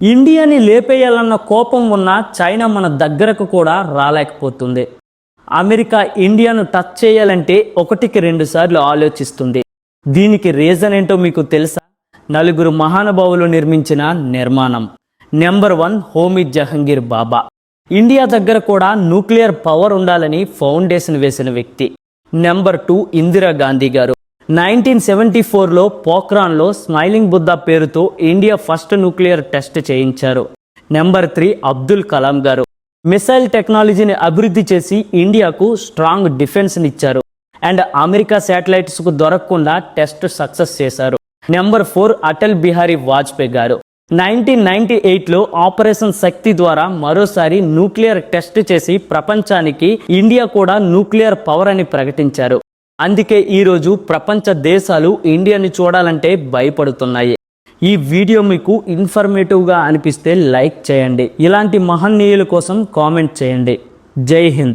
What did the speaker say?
ఇండియాని లేపేయాలన్న కోపం ఉన్న చైనా మన దగ్గరకు కూడా రాలేకపోతుంది. అమెరికా ఇండియాను టచ్ చేయాలంటే 1-2 సార్లు ఆలోచిస్తుంది. దీనికి రీజన్ ఏంటో మీకు తెలుసా? 4 మహానుభావులు నిర్మించిన నిర్మాణం. నెంబర్ 1 హోమీ జహంగీర్ బాబా. ఇండియా దగ్గర కూడా న్యూక్లియర్ పవర్ ఉండాలని ఫౌండేషన్ వేసిన వ్యక్తి. నెంబర్ 2 ఇందిరా గాంధీ గారు. 1974లో పోఖ్రాన్లో స్మైలింగ్ బుద్ధ పేరుతో ఇండియా ఫస్ట్ న్యూక్లియర్ టెస్ట్ చేయించారు. నెంబర్ 3 అబ్దుల్ కలాం గారు. మిసైల్ టెక్నాలజీని అభివృద్ధి చేసి ఇండియాకు స్ట్రాంగ్ డిఫెన్స్నిచ్చారు అండ్ అమెరికా శాటిలైట్స్కు దొరకకుండా టెస్ట్ సక్సెస్ చేశారు. నెంబర్ 4 అటల్ బిహారీ వాజ్పేయి గారు. 1998లో ఆపరేషన్ శక్తి ద్వారా మరోసారి న్యూక్లియర్ టెస్ట్ చేసి ప్రపంచానికి ఇండియా కూడా న్యూక్లియర్ పవర్ అని ప్రకటించారు. అందుకే ఈరోజు ప్రపంచ దేశాలు ఇండియాని చూడాలంటే భయపడుతున్నాయి. ఈ వీడియో మీకు ఇన్ఫర్మేటివ్గా అనిపిస్తే లైక్ చేయండి. ఇలాంటి మహనీయుల కోసం కామెంట్ చేయండి. జై హింద్.